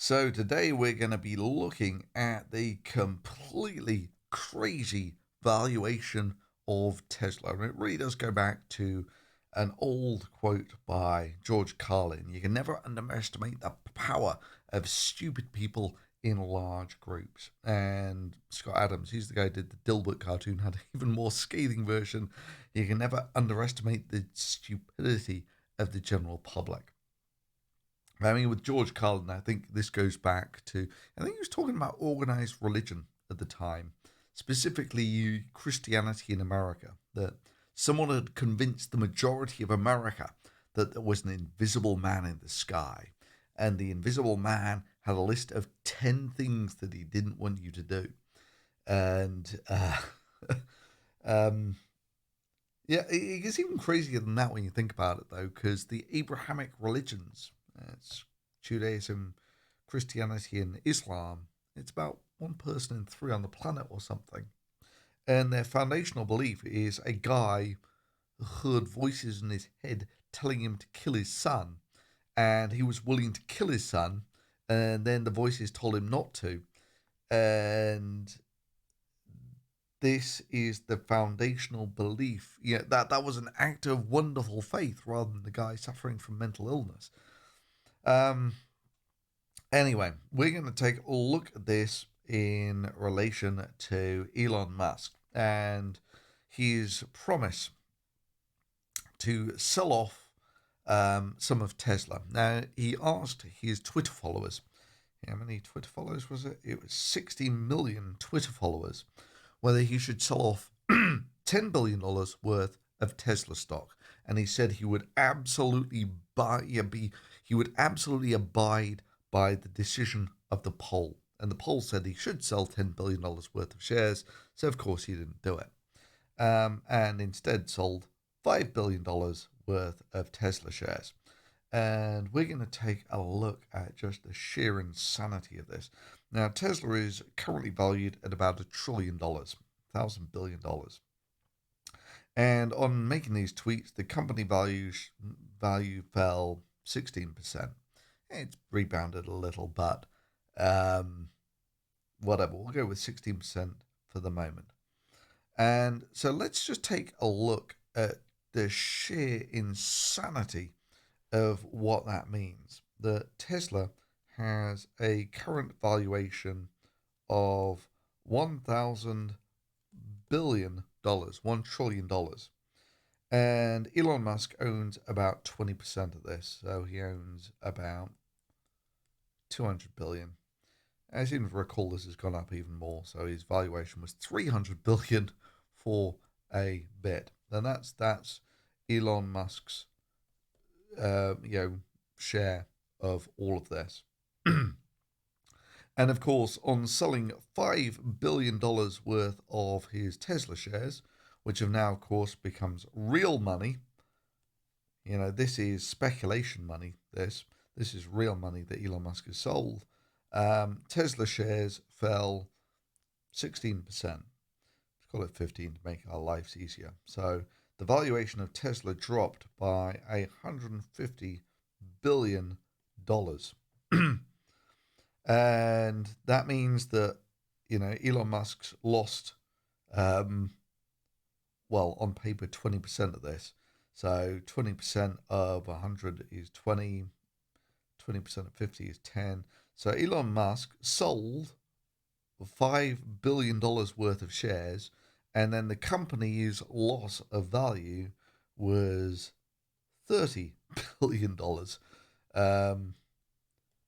So today we're going to be looking at the completely crazy valuation of Tesla. And it really does go back to an old quote by George Carlin. You can never underestimate the power of stupid people in large groups. And Scott Adams, he's the guy who did the Dilbert cartoon, had an even more scathing version. You can never underestimate the stupidity of the general public. I mean, with George Carlin, I think this goes back to, I think he was talking about organized religion at the time, specifically Christianity in America, that someone had convinced the majority of America that there was an invisible man in the sky. And the invisible man had a list of 10 things that he didn't want you to do. And, um, yeah, it gets even crazier than that when you think about it, though, because the Abrahamic religions, it's Judaism, Christianity, and Islam, it's about one person in three on the planet or something. And their foundational belief is a guy heard voices in his head telling him to kill his son, and he was willing to kill his son, and then the voices told him not to. And this is the foundational belief. Yeah, that was an act of wonderful faith rather than the guy suffering from mental illness. Um, anyway, we're going to take a look at this in relation to Elon Musk and his promise to sell off some of Tesla. Now, he asked his Twitter followers, how many Twitter followers was it? It was 60 million Twitter followers, whether he should sell off $10 billion worth of Tesla stock. And he said he would absolutely he would absolutely abide by the decision of the poll. And the poll said he should sell $10 billion worth of shares. So, of course, he didn't do it. And instead sold $5 billion worth of Tesla shares. And we're going to take a look at just the sheer insanity of this. Now, Tesla is currently valued at about $1 trillion, $1,000 billion. And on making these tweets, the company value fell 16%. It's rebounded a little, but um, whatever. We'll go with 16% for the moment. And so let's just take a look at the sheer insanity of what that means. That Tesla has a current valuation of $1,000 billion, $1 trillion. And Elon Musk owns about 20% of this. So he owns about 200 billion. I seem to recall this has gone up even more. So his valuation was 300 billion for a bit. And that's Elon Musk's share of all of this. And of course, on selling $5 billion worth of his Tesla shares, which have now, of course, becomes real money. This is speculation money. This is real money that Elon Musk has sold. Tesla shares fell 16%. Let's call it 15 to make our lives easier. So the valuation of Tesla dropped by $150 billion. And that means that, Elon Musk's lost, on paper, 20% of this. So 20% of 100 is 20, 20% of 50 is 10. So Elon Musk sold $5 billion worth of shares, and then the company's loss of value was $30 billion.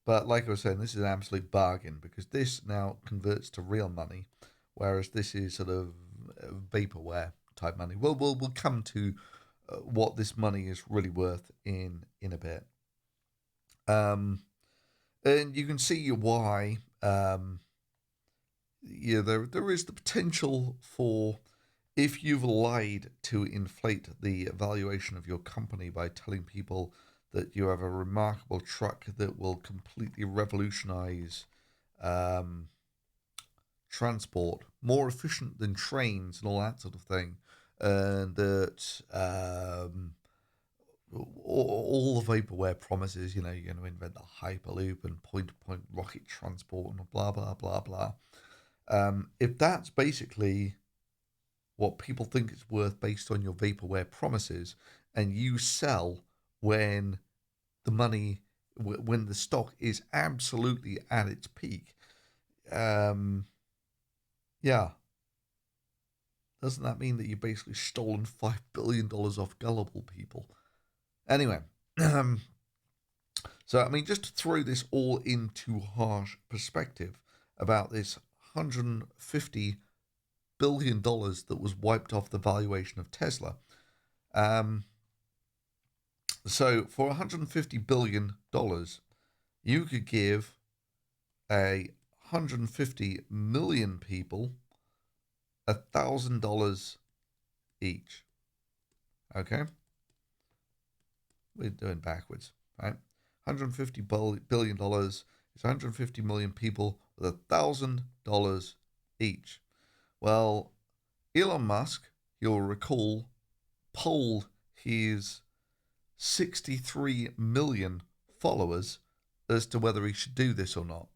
But like I was saying, this is an absolute bargain because this now converts to real money, whereas this is sort of vaporware type money. We'll come to what this money is really worth in a bit. And you can see why. There is the potential for, if you've lied to inflate the valuation of your company by telling people that you have a remarkable truck that will completely revolutionize transport, more efficient than trains and all that sort of thing, and that all the vaporware promises, you're going to invent the hyperloop and point-to-point rocket transport and blah blah blah blah. If that's basically what people think it's worth based on your vaporware promises, and you sell when the money, when the stock is absolutely at its peak, um, yeah, doesn't that mean that you've basically stolen $5 billion off gullible people? Anyway, so I mean, just to throw this all into harsh perspective about this $150 billion that was wiped off the valuation of Tesla. Um, so for $150 billion, you could give 150 million people $1,000 each. Okay, we're doing backwards, right? $150 billion is 150 million people with $1,000 each. Well, Elon Musk, you'll recall, polled his 63 million followers as to whether he should do this or not.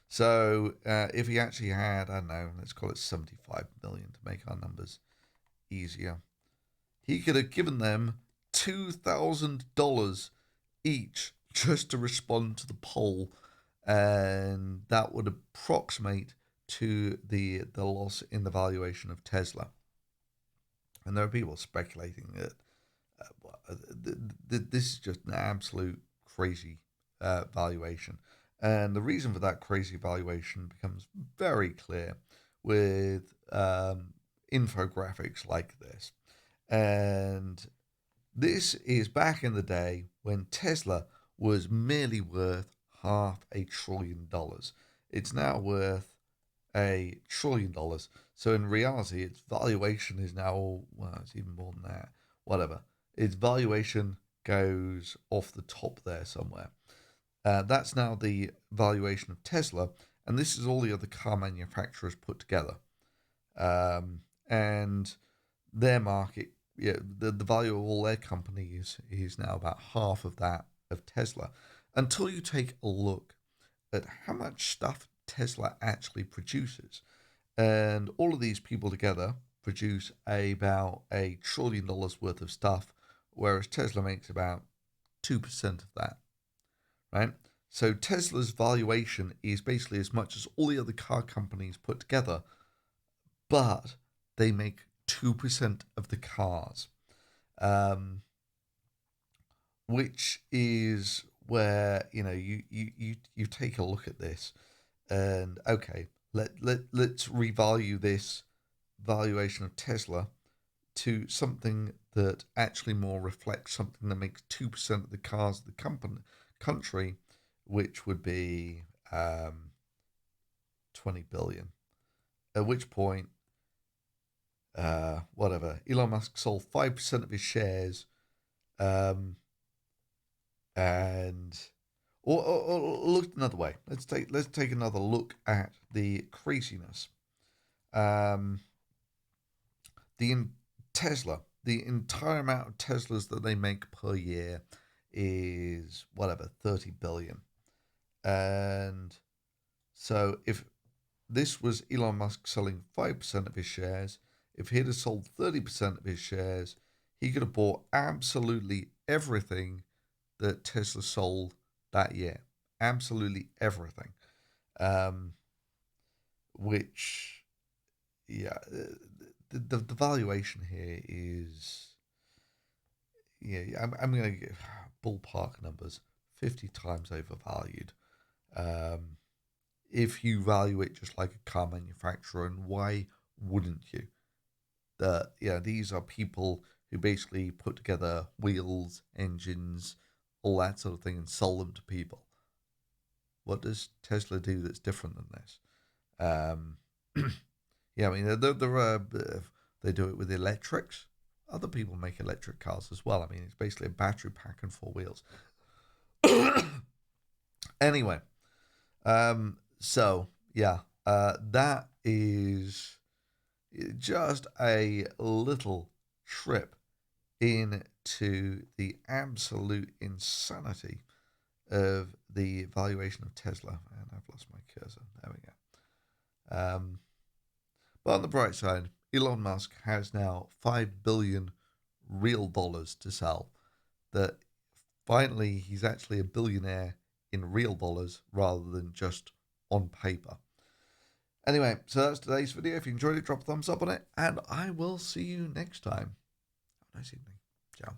So if he actually had, I don't know, let's call it 75 million to make our numbers easier, he could have given them $2,000 each just to respond to the poll, and that would approximate to the loss in the valuation of Tesla. And there are people speculating that this is just an absolute crazy valuation. And the reason for that crazy valuation becomes very clear with infographics like this. And this is back in the day when Tesla was merely worth $500 billion. It's now worth $1 trillion. So in reality, its valuation is now, well, it's even more than that. Whatever. Its valuation goes off the top there somewhere. That's now the valuation of Tesla, and this is all the other car manufacturers put together. And their market, yeah, the value of all their companies is now about half of that of Tesla. Until you take a look at how much stuff Tesla actually produces. And all of these people together produce about $1 trillion worth of stuff, whereas Tesla makes about 2% of that, right? So Tesla's valuation is basically as much as all the other car companies put together, but they make 2% of the cars, which is where you take a look at this, and okay, let's revalue this valuation of Tesla to something that actually more reflects something that makes 2% of the cars of the country, which would be 20 billion. At which point, whatever, Elon Musk sold 5% of his shares, and or look another way. Let's take another look at the craziness. Tesla, the entire amount of Teslas that they make per year is whatever 30 billion, and so if this was Elon Musk selling 5% of his shares, if he'd have sold 30% of his shares, he could have bought absolutely everything that Tesla sold that year. Absolutely everything. Which, yeah, the valuation here is, yeah, I'm going to give ballpark numbers, 50 times overvalued. If you value it just like a car manufacturer, and why wouldn't you? These are people who basically put together wheels, engines, all that sort of thing, and sell them to people. What does Tesla do that's different than this? Yeah, I mean, they do it with electrics. Other people make electric cars as well. I mean, it's basically a battery pack and four wheels. Anyway, so yeah, that is just a little trip into the absolute insanity of the valuation of Tesla. And I've lost my cursor. There we go. But on the bright side, Elon Musk has now 5 billion real dollars to sell. That finally he's actually a billionaire in real dollars rather than just on paper. Anyway, so that's today's video. If you enjoyed it, drop a thumbs up on it, and I will see you next time. Have a nice evening. Ciao.